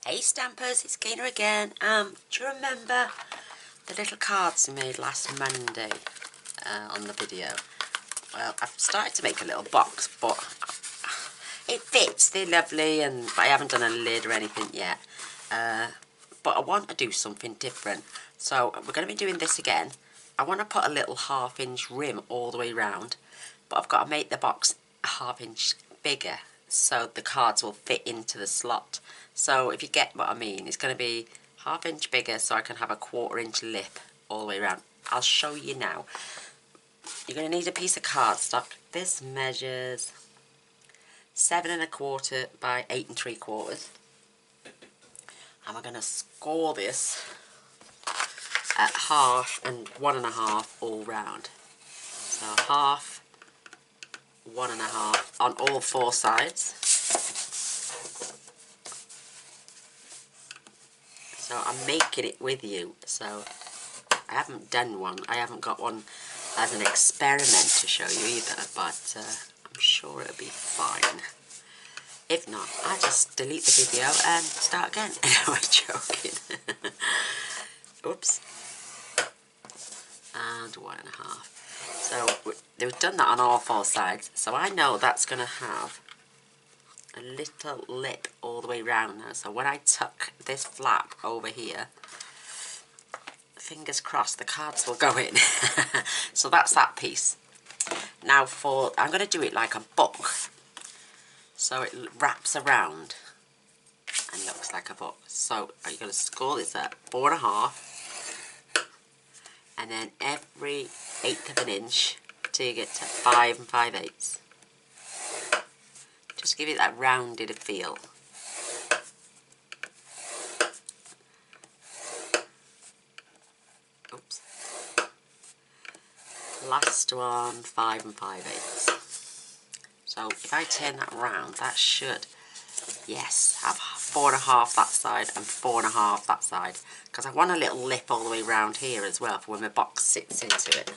Hey Stampers, it's Gaynor again. Do you remember the little cards we made last Monday on the video? Well, I've started to make a little box, but it fits, they're lovely, and I haven't done a lid or anything yet. But I want to do something different, so we're going to be doing this again. I want to put a little 1/2 inch rim all the way round, but I've got to make the box a 1/2 inch bigger so the cards will fit into the slot. So if you get what I mean, it's going to be 1/2 inch bigger so I can have a 1/4 inch lip all the way around. I'll show you now. You're going to need a piece of cardstock. This measures 7 1/4 by 8 3/4. And we're going to score this at 1/2 and 1 1/2 all round. So 1/2, 1 1/2 on all 4 sides. So I'm making it with you. So I haven't done one. I haven't got one as an experiment to show you either, but I'm sure it'll be fine. If not, I'll just delete the video and start again. No, I'm joking. Oops. And 1 1/2. So they've done that on all 4 sides. So I know that's going to have a little lip all the way round now. So when I tuck this flap over here, fingers crossed, the cards will go in. So that's that piece. Now I'm going to do it like a book. So it wraps around and looks like a book. So you're going to score this at 4 1/2. And then every 1/8 of an inch till you get to 5 5/8. Just give it that rounded feel. Oops. Last one, 5 5/8. So if I turn that round, that should, yes, have 4 1/2 that side and 4 1/2 that side. Because I want a little lip all the way round here as well for when my box sits into it.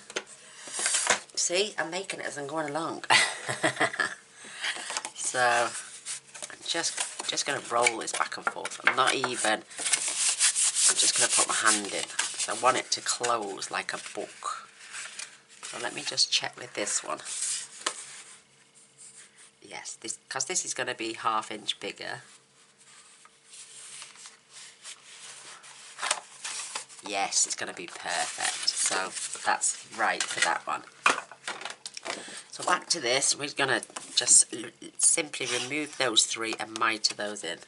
See, I'm making it as I'm going along. So I'm just going to roll this back and forth. I'm just going to put my hand in. So I want it to close like a book. So let me just check with this one. Yes, because this is going to be 1/2 inch bigger. Yes, it's going to be perfect. So that's right for that one. So back to this, we're going to just simply remove those 3 and mitre those in.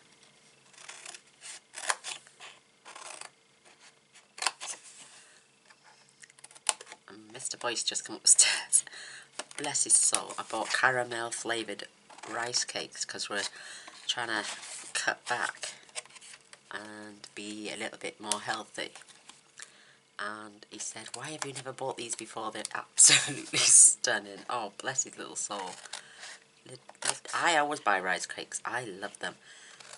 And Mr. Boyce just come upstairs. Bless his soul. I bought caramel flavoured rice cakes because we're trying to cut back and be a little bit more healthy. And he said, why have you never bought these before? They're absolutely stunning. Oh, bless his little soul. I always buy rice cakes. I love them.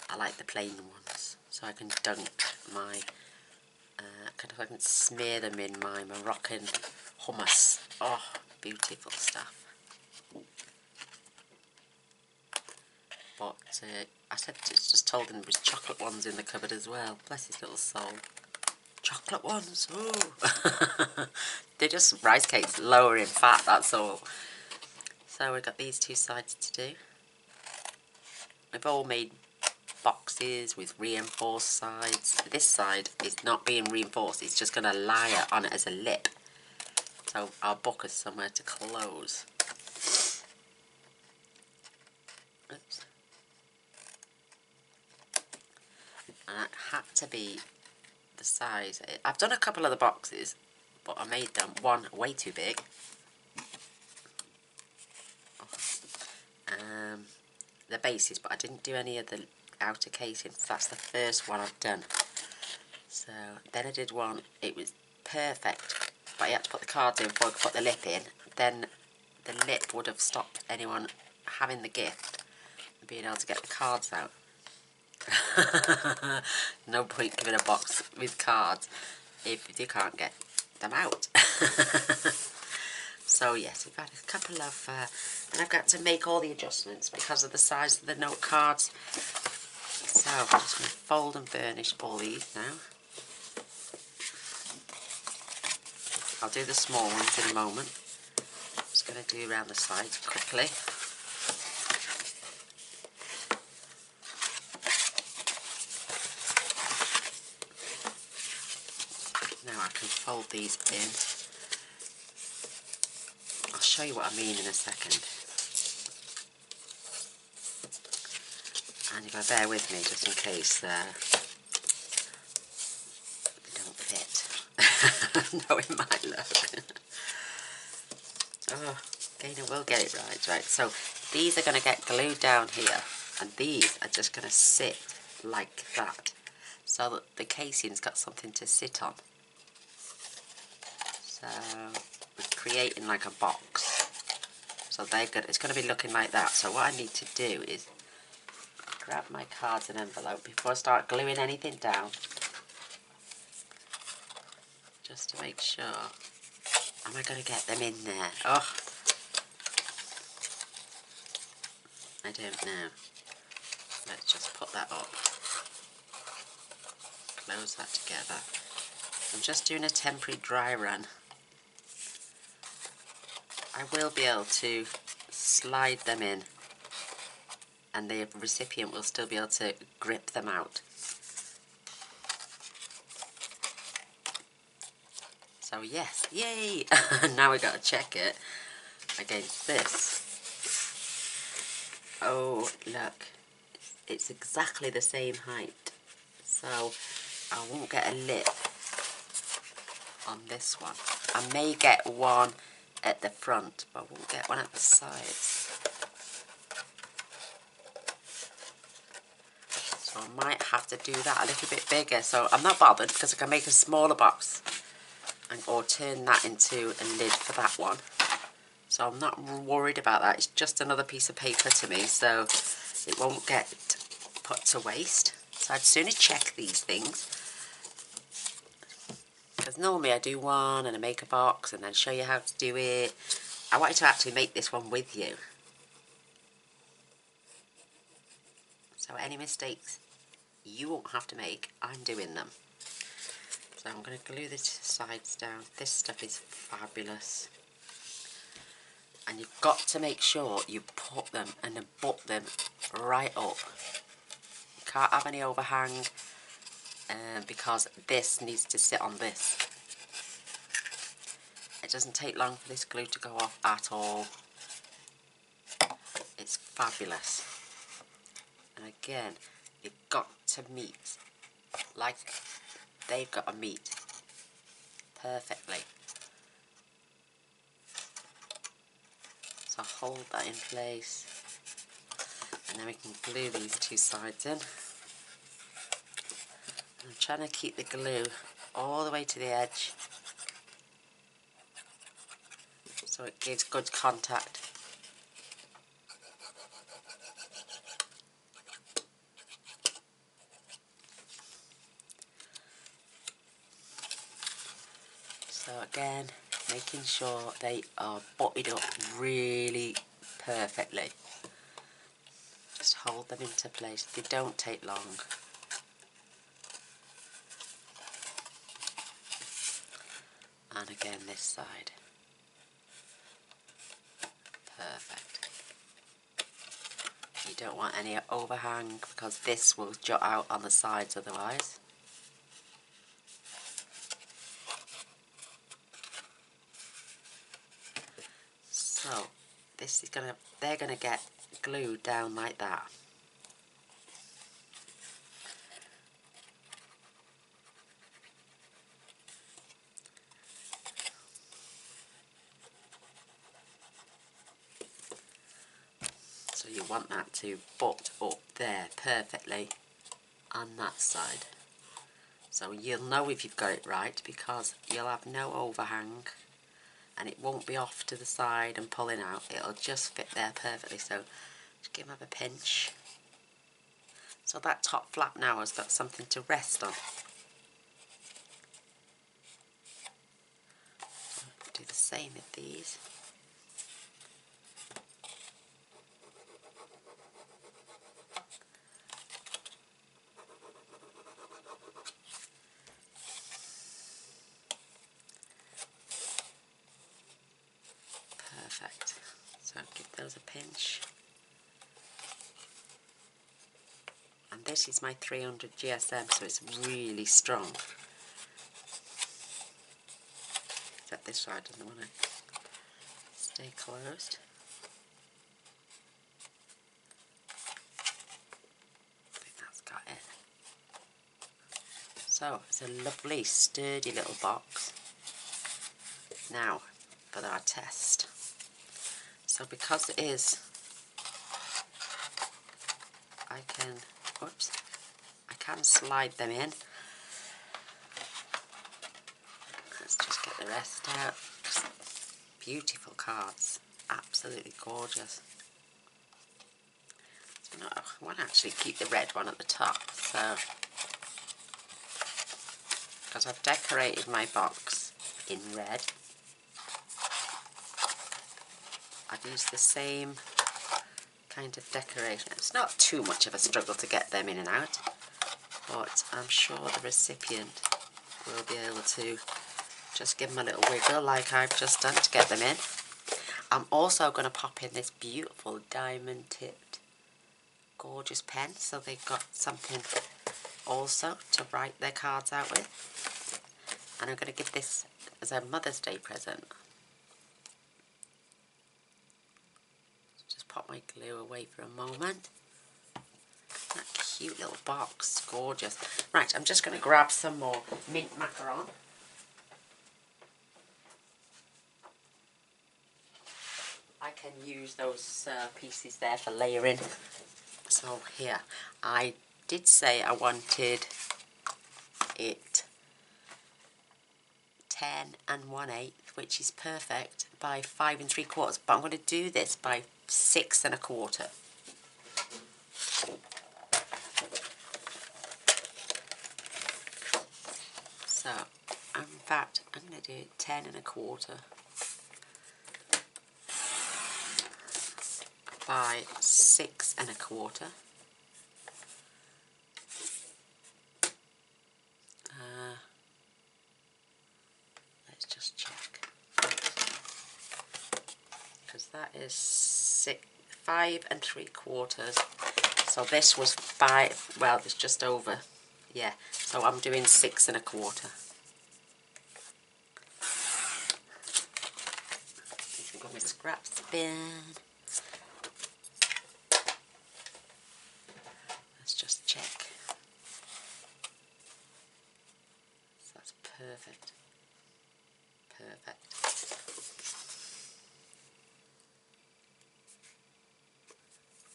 I like the plain ones. So I can dunk my, I can smear them in my Moroccan hummus. Oh, beautiful stuff. But I said, just told him there was chocolate ones in the cupboard as well. Bless his little soul. Chocolate ones, oh. They're just rice cakes, lower in fat, that's all. So we've got these 2 sides to do. We've all made boxes with reinforced sides. This side is not being reinforced, it's just going to layer on it as a lip. So our book is somewhere to close. Oops. And that had to be the size. I've done a couple of the boxes, but I made them one way too big. The bases, but I didn't do any of the outer casings. That's the first one I've done. So then I did one, it was perfect, but you had to put the cards in before I could put the lip in. Then the lip would have stopped anyone having the gift and being able to get the cards out. No point giving a box with cards if you can't get them out. So yes, we've had a couple of, and I've got to make all the adjustments because of the size of the note cards. So I'm just going to fold and burnish all these now. I'll do the small ones in a moment. I'm just going to do around the sides quickly. Now I can fold these in. I'll show you what I mean in a second. And you've got to bear with me just in case they don't fit. No, it might look. Oh, Gaynor will get it right. Right, so these are going to get glued down here, and these are just going to sit like that, so that the casing's got something to sit on. So we're creating like a box. So it's going to be looking like that. So what I need to do is grab my cards and envelope before I start gluing anything down, just to make sure. Am I going to get them in there? Oh, I don't know. Let's just put that up. Close that together. I'm just doing a temporary dry run. I will be able to slide them in, and the recipient will still be able to grip them out. So yes, yay! Now we got to check it against this. Oh, look, it's exactly the same height. So I won't get a lip on this one. I may get one at the front, but I won't get one at the sides. So I might have to do that a little bit bigger. So I'm not bothered, because I can make a smaller box or turn that into a lid for that one. So I'm not worried about that. It's just another piece of paper to me, so it won't get put to waste. So I'd sooner check these things, because normally I do one and I make a box and then show you how to do it. I wanted to actually make this one with you. So any mistakes you won't have to make, I'm doing them. So I'm going to glue the sides down. This stuff is fabulous. And you've got to make sure you put them and then butt them right up. You can't have any overhang, because this needs to sit on this. It doesn't take long for this glue to go off at all. It's fabulous. And again, you've got to meet like they've got to meet perfectly. So hold that in place, and then we can glue these two sides in. I'm trying to keep the glue all the way to the edge, so it gives good contact. So again, making sure they are butted up really perfectly. Just hold them into place. They don't take long. And again this side. Perfect. You don't want any overhang, because this will jut out on the sides otherwise. So this is they're gonna get glued down like that. So you want that to butt up there perfectly on that side. So you'll know if you've got it right, because you'll have no overhang and it won't be off to the side and pulling out. It'll just fit there perfectly. So just give them a pinch. So that top flap now has got something to rest on. Do the same with these. pinch. And this is my 300 GSM, so it's really strong. Except this side doesn't want to stay closed. I think that's got it. So it's a lovely sturdy little box. Now for our test. So because it is, I can slide them in. Let's just get the rest out. Beautiful cards, absolutely gorgeous. So I want to actually keep the red one at the top, so because I've decorated my box in red, I've used the same kind of decoration. It's not too much of a struggle to get them in and out, but I'm sure the recipient will be able to just give them a little wiggle like I've just done to get them in. I'm also going to pop in this beautiful diamond tipped gorgeous pen, so they've got something also to write their cards out with. And I'm going to give this as a Mother's Day present. Just pop my glue away for a moment. That cute little box, gorgeous. Right, I'm just going to grab some more mint macaron. I can use those pieces there for layering. So here, I did say I wanted it 10 1/8, which is perfect, by 5 3/4, but I'm going to do this by 6 1/4. So, in fact, I'm going to do 10 1/4 by 6 1/4. Let's just check, because that is 5 3/4. So this was 5. Well, it's just over. Yeah. So I'm doing 6 1/4. I've got my scrap bin. Let's just check. So that's perfect. Perfect.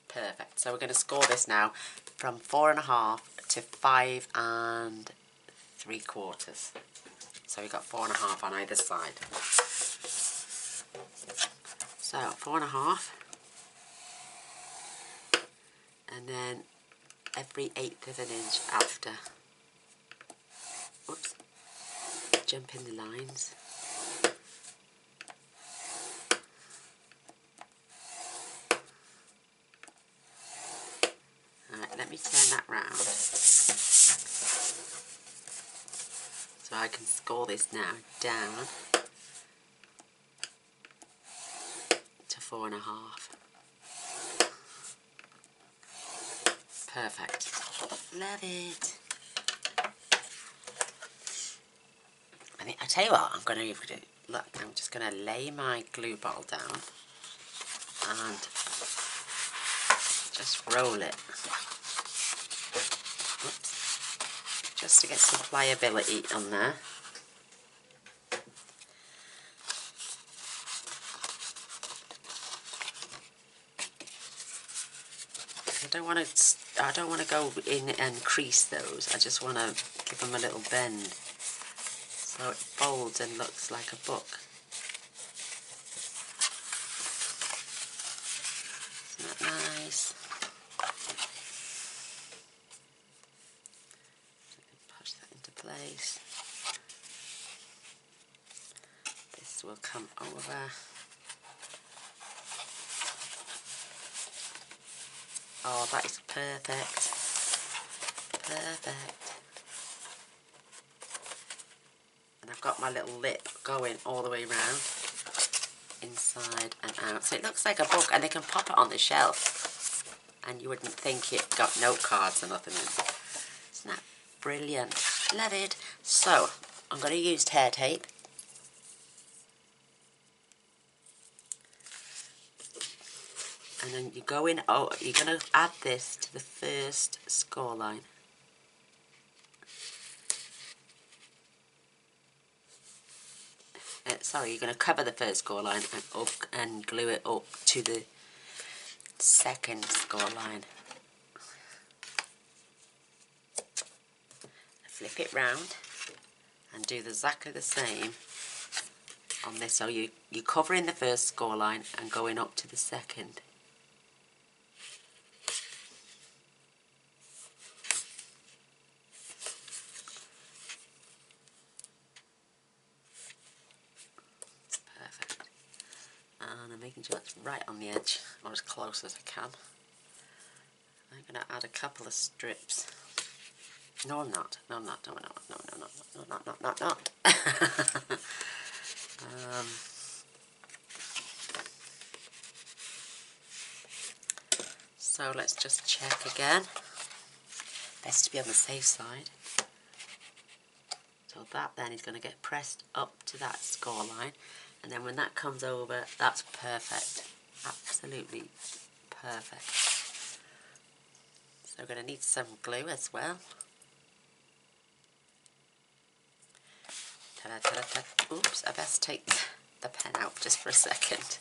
Perfect. So we're going to score this now from 4 1/2 to 5 3/4. So we've got 4 1/2 on either side. So 4 1/2, and then every 1/8 of an inch after. Oops. Jump in the lines. Alright, let me turn that round so I can score this now down to 4 1/2. Perfect. Love it. I tell you what, I'm going to do. Look, I'm just going to lay my glue bottle down and just roll it. Oops. Just to get some pliability on there. I don't want to go in and crease those. I just want to give them a little bend so it folds and looks like a book. Isn't that nice? Push that into place. This will come over. Oh, that is perfect. Perfect. And I've got my little lip going all the way round. inside and out. So it looks like a book, and they can pop it on the shelf and you wouldn't think it got note cards or nothing in it. Isn't that brilliant? Love it. So I'm going to use tear tape. And then you go in, oh, you're going to add this to the first score line. Sorry, you're going to cover the first score line and glue it up to the second score line. Flip it round and do exactly the same on this. So you're covering the first score line and going up to the second. Perfect. And I'm making sure it's right on the edge, or as close as I can. I'm going to add a couple of strips. No, I'm not. No, I'm not. No, no, no, no, no, no, no, not, not. So let's just check again. Best to be on the safe side. So that then is going to get pressed up to that score line, and then when that comes over, that's perfect. Absolutely perfect. So we're going to need some glue as well. Ta-da, ta-da, ta-da. Oops, I best take the pen out just for a second.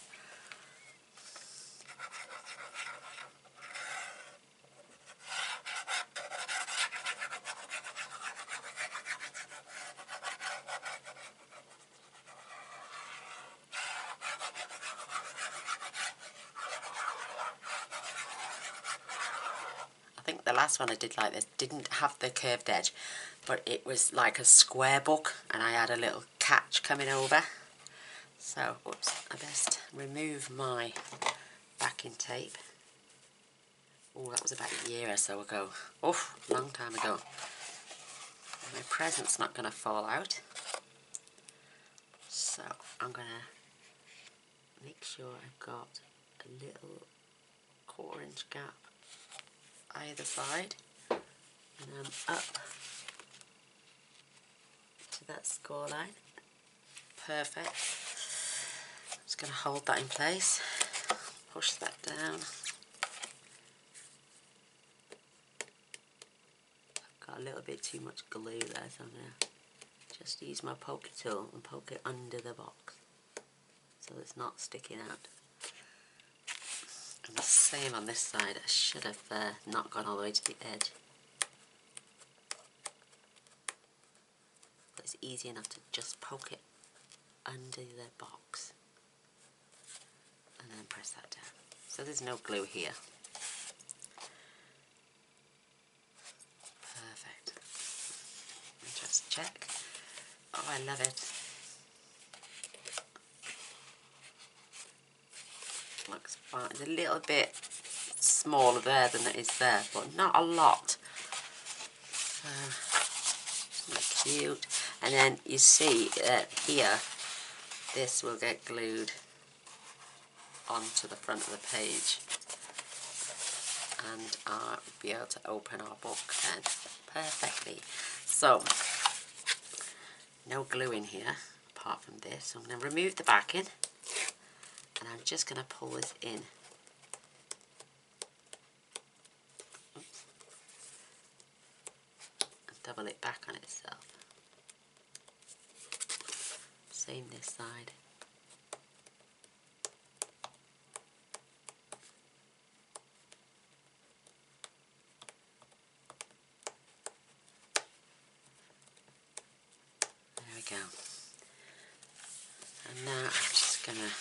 I think the last one I did like this didn't have the curved edge, but it was like a square book, and I had a little catch coming over. So, oops, I best remove my backing tape. Oh, that was about a year or so ago. Oh, long time ago. My present's not going to fall out. So, I'm going to make sure I've got a little 1/4 inch gap either side, and then up to that score line. Perfect. Just going to hold that in place, push that down. I've got a little bit too much glue there, so I'm going to just use my poker tool and poke it under the box so it's not sticking out. And the same on this side. I should have not gone all the way to the edge. But it's easy enough to just poke it under the box and then press that down. So there's no glue here. Perfect. And just check. Oh, I love it. Looks fine. It's a little bit smaller there than it is there, but not a lot. So, cute. And then you see here, this will get glued onto the front of the page, and I'll be able to open our book then perfectly. So, no glue in here apart from this. So I'm going to remove the backing, and I'm just going to pull this in. Oops. And double it back on itself. Same this side. There we go. And now I'm just going to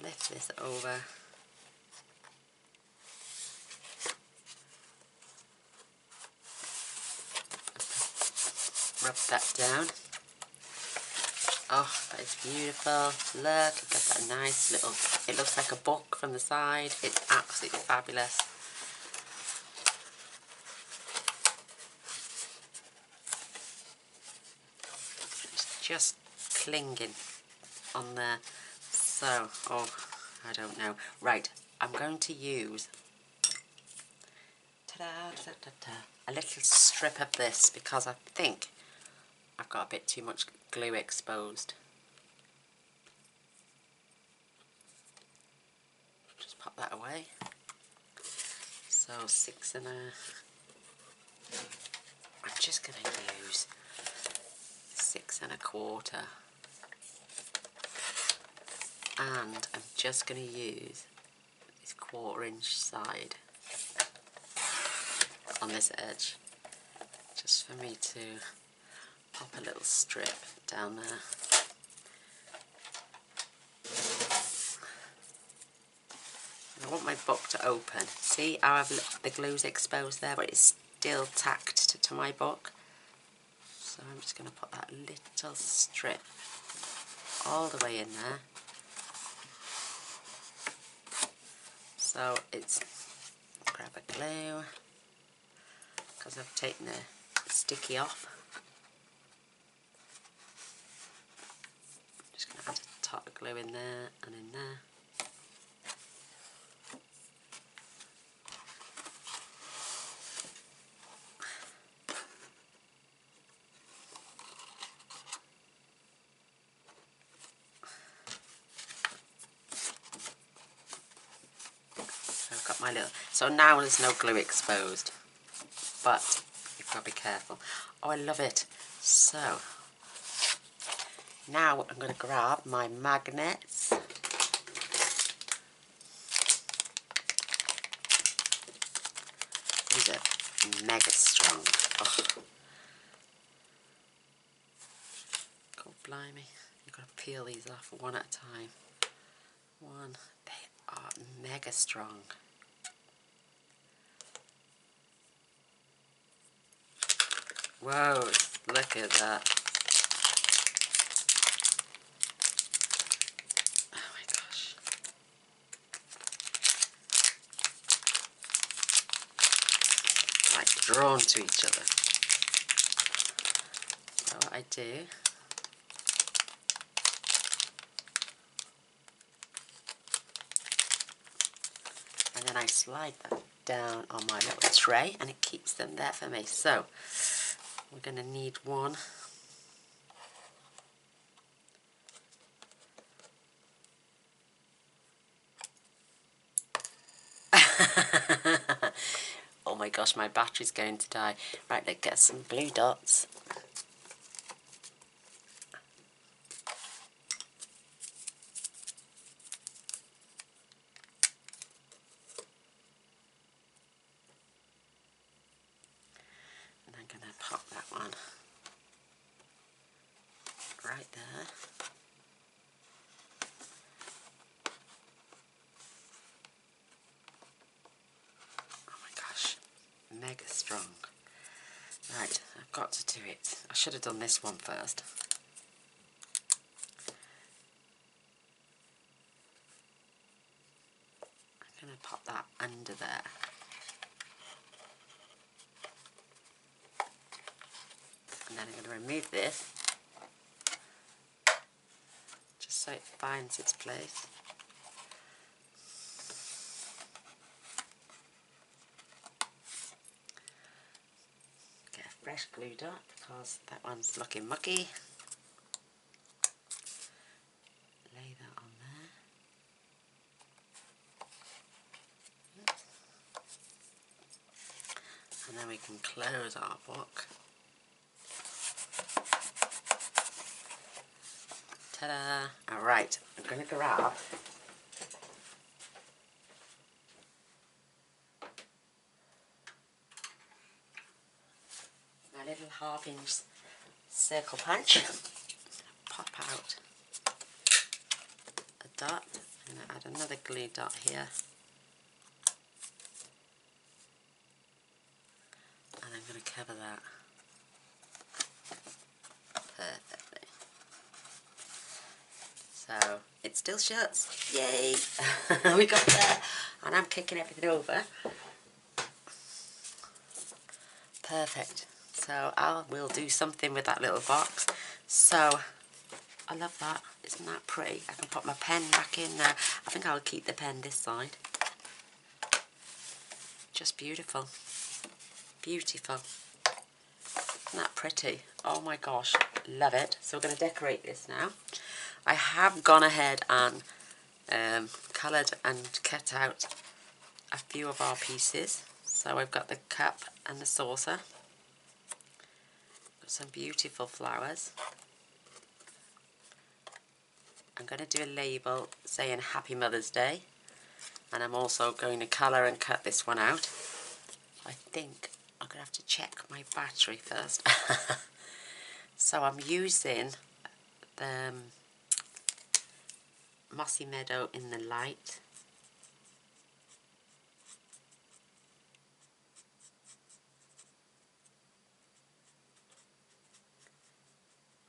lift this over. Rub that down. Oh, that is beautiful. Look, you've got that nice little, it looks like a book from the side. It's absolutely fabulous. It's just clinging. on there. So, oh, I don't know. Right, I'm going to use a little strip of this because I think I've got a bit too much glue exposed. Just pop that away. So 6 and a... I'm just going to use 6 1/4. And I'm just going to use this 1/4 inch side on this edge, just for me to pop a little strip down there. I want my book to open. See how the glue's exposed there, but it's still tacked to my book. So I'm just going to put that little strip all the way in there. So it's, grab a glue, because I've taken the sticky off. Just going to add a tot of glue in there and in there. So I've got my little, so now there's no glue exposed, but you've got to be careful. Oh, I love it. So now I'm going to grab my magnets. These are mega strong. Oh. God blimey. You've got to peel these off one at a time. One. They are mega strong. Whoa, look at that. Oh my gosh. Like drawn to each other. So what I do, and then I slide that down on my little tray and it keeps them there for me. So we're going to need one. Oh my gosh, my battery's going to die. Right, let's get some blue dots. And I'm going to pop that one right there. Oh my gosh, mega strong. Right, I've got to do it. I should have done this one first. I'm going to pop that under there. And then I'm going to remove this, just so it finds its place. Get a fresh glue dot because that one's looking mucky. Lay that on there. And then we can close our book. Ta-da! Alright, I'm going to grab my little 1/2 inch circle punch. Pop out a dot. I'm going to add another glue dot here. And I'm going to cover that perfectly. So it still shuts. Yay! We got there. And I'm kicking everything over. Perfect. So we'll do something with that little box. So I love that. Isn't that pretty? I can put my pen back in now. I think I'll keep the pen this side. Just beautiful. Beautiful. Isn't that pretty? Oh my gosh, love it. So we're going to decorate this now. I have gone ahead and coloured and cut out a few of our pieces. So I've got the cup and the saucer. Got some beautiful flowers. I'm going to do a label saying Happy Mother's Day. And I'm also going to colour and cut this one out. I think I'm going to have to check my battery first. So I'm using the Mossy Meadow in the light.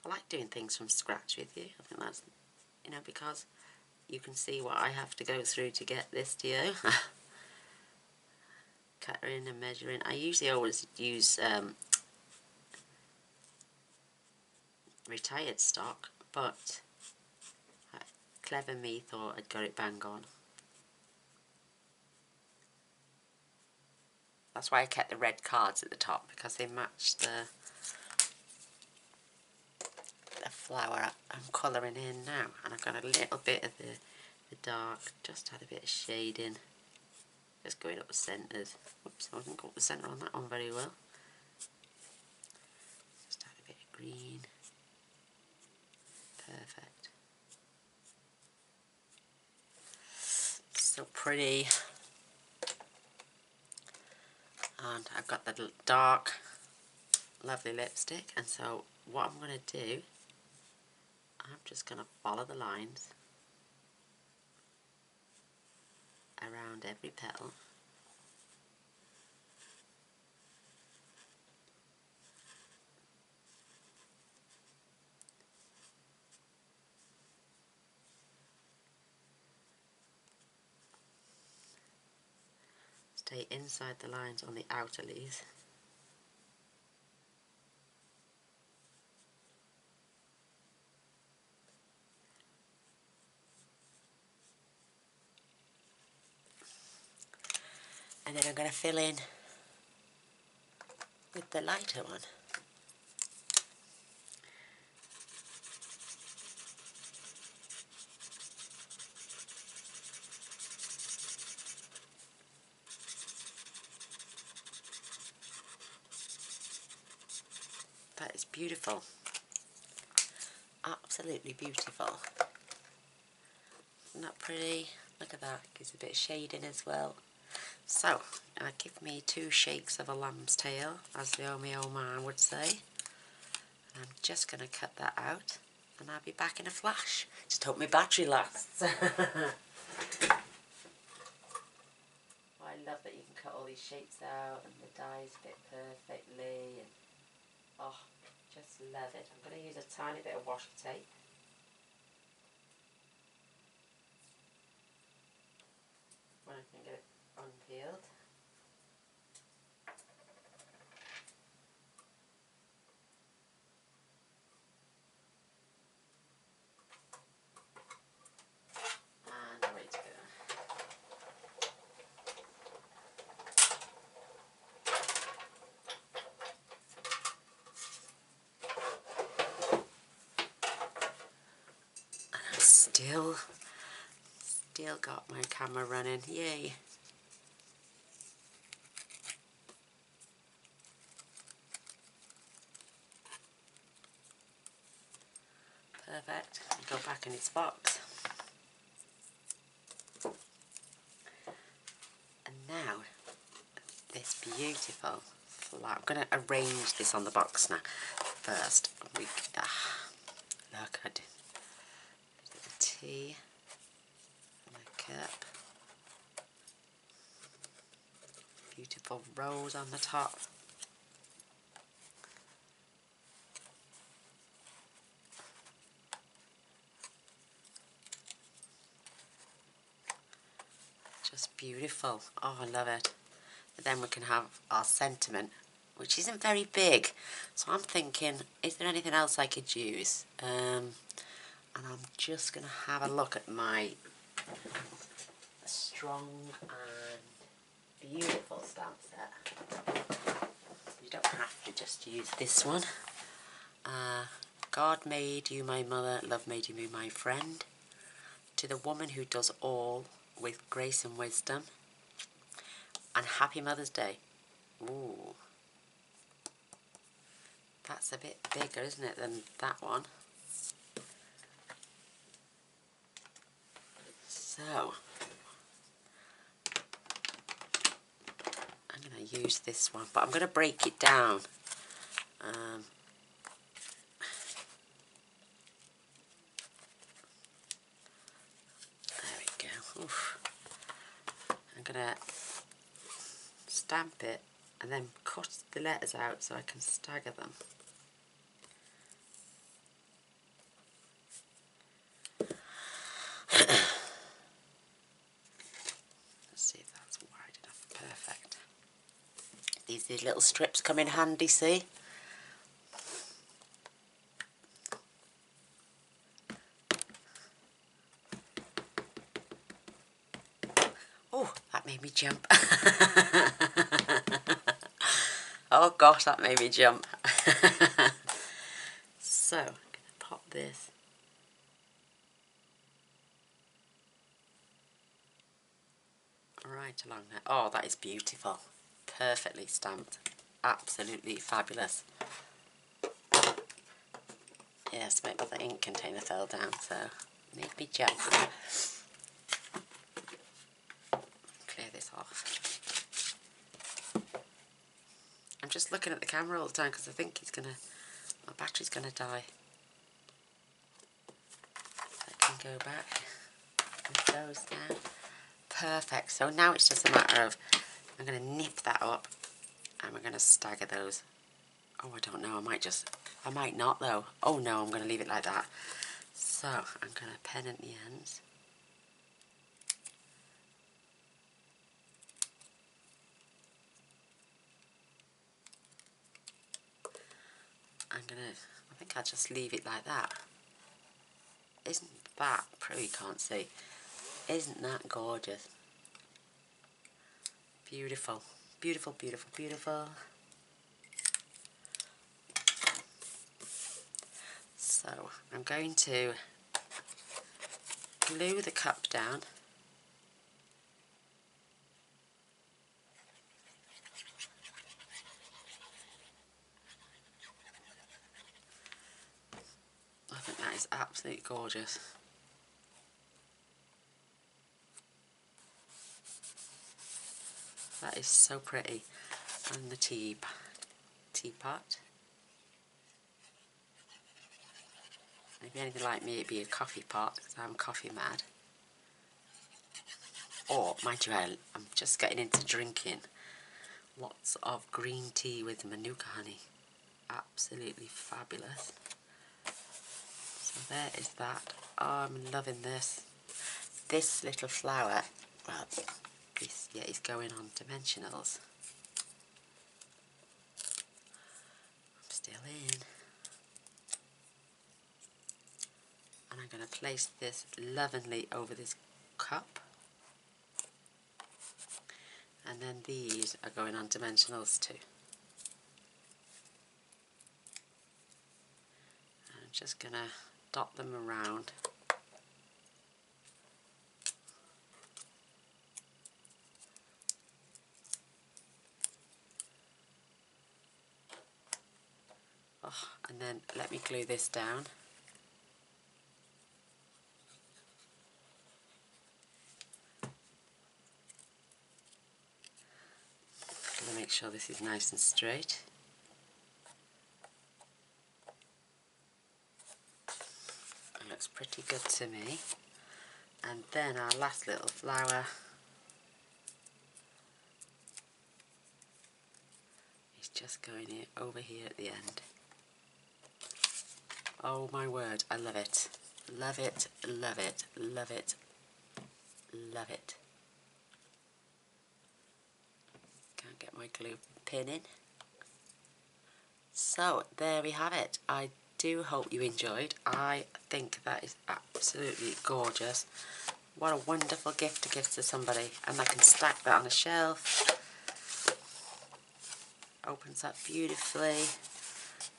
I like doing things from scratch with you. I think that's, you know, because you can see what I have to go through to get this to you. Cutting and measuring. I usually always use retired stock, but clever me thought I'd got it bang on. That's why I kept the red cards at the top, because they match the flower I'm colouring in now. And I've got a little bit of the dark, just had a bit of shading, just going up the centres. Oops, I didn't got the centre on that one very well. Just add a bit of green. Perfect. So pretty. And I've got the dark, lovely lipstick, and so what I'm going to do, I'm just going to follow the lines around every petal. Stay inside the lines on the outer leaves. And then I'm going to fill in with the lighter one. That is beautiful. Absolutely beautiful. Isn't that pretty? Look at that. Gives a bit of shading as well. So, give me 2 shakes of a lamb's tail, as the old man would say. I'm just going to cut that out, and I'll be back in a flash. Just hope my battery lasts. I love that you can cut all these shapes out, and the dies fit perfectly, and oh, just love it. I'm going to use a tiny bit of washi tape. When I can get it unpeeled. And away to go. And I'm still got my camera running. Yay. Perfect. Go back in its box. And now, this beautiful flower. I'm going to arrange this on the box now. First, look, I did the tea and the cup. Beautiful rose on the top. Just beautiful. Oh, I love it. But then we can have our sentiment, which isn't very big. So I'm thinking, is there anything else I could use? And I'm just going to have a look at my strong and beautiful stamp set. You don't have to just use this one. God made you my mother, love made you my friend. To the woman who does all with grace and wisdom. And happy Mother's Day. Ooh. That's a bit bigger, isn't it, than that one? So, I'm going to use this one, but I'm going to break it down. There we go. Oof. I'm going to stamp it and then cut the letters out so I can stagger them. Let's see if that's wide enough. Perfect. These little strips come in handy, see? Oh, that made me jump. Oh gosh, that made me jump. So, I'm going to pop this. Right along there. Oh, that is beautiful. Perfectly stamped. Absolutely fabulous. Yes, my other ink container fell down, so made me jump. Clear this off. I'm just looking at the camera all the time because I think my battery's gonna die. I can go back with those now. Perfect. So now it's just a matter of, I'm going to nip that up and we're going to stagger those. Oh, I don't know. I might not though. Oh no, I'm going to leave it like that. So I'm going to pen at the ends. I think I'll just leave it like that. Isn't that pretty? You can't see. Isn't that gorgeous? Beautiful. Beautiful, beautiful, beautiful. So I'm going to glue the cup down. I think that is absolutely gorgeous. That is so pretty. And the teapot. If you're anything like me, it'd be a coffee pot because I'm coffee mad. Or, mind you, I'm just getting into drinking lots of green tea with Manuka honey. Absolutely fabulous. So there is that. Oh, I'm loving this. This little flower, well, he's going on dimensionals. I'm still in. And I'm going to place this lovingly over this cup. And then these are going on dimensionals too. I'm just going to dot them around. Oh, and then let me glue this down. I'm going to make sure this is nice and straight. It looks pretty good to me. And then our last little flower is just going over here at the end. Oh my word, I love it. Love it, love it, love it, love it. Can't get my glue pin in. So there we have it. I do hope you enjoyed. I think that is absolutely gorgeous. What a wonderful gift to give to somebody. And I can stack that on a shelf. Opens up beautifully.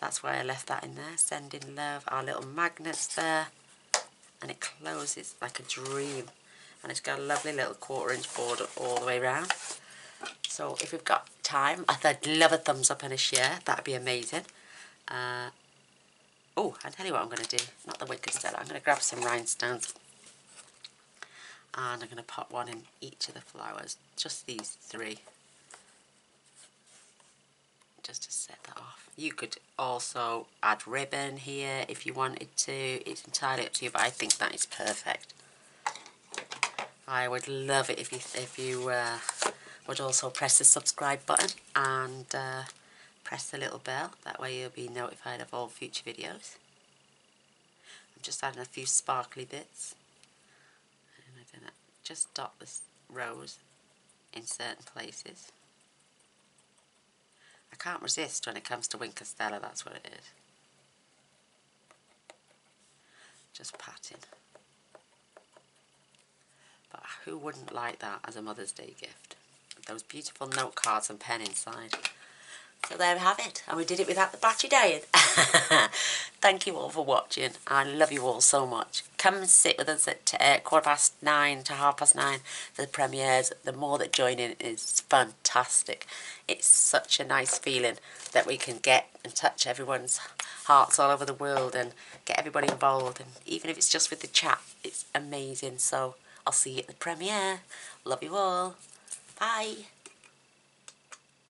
That's why I left that in there. Sending love. Our little magnets there. And it closes like a dream. And it's got a lovely little 1/4-inch border all the way around. So if we've got time, I'd love a thumbs up and a share. That'd be amazing. Oh, I'll tell you what I'm going to do. Not the wicker stella. I'm going to grab some rhinestones. And I'm going to pop one in each of the flowers. Just these 3. Just to set that off. You could also add ribbon here if you wanted to. It's entirely up to you, but I think that is perfect. I would love it if you would also press the subscribe button and press the little bell. That way you'll be notified of all future videos. I'm just adding a few sparkly bits. And I'm going to just dot this rose in certain places. I can't resist when it comes to Winker Stella, that's what it is. Just patting. But who wouldn't like that as a Mother's Day gift? Those beautiful note cards and pen inside. So there we have it. And we did it without the battery dying. Thank you all for watching. I love you all so much. Come and sit with us at 9:15 to 9:30 for the premieres. The more that join in is fantastic. It's such a nice feeling that we can get and touch everyone's hearts all over the world and get everybody involved. And even if it's just with the chat, it's amazing. So I'll see you at the premiere. Love you all. Bye.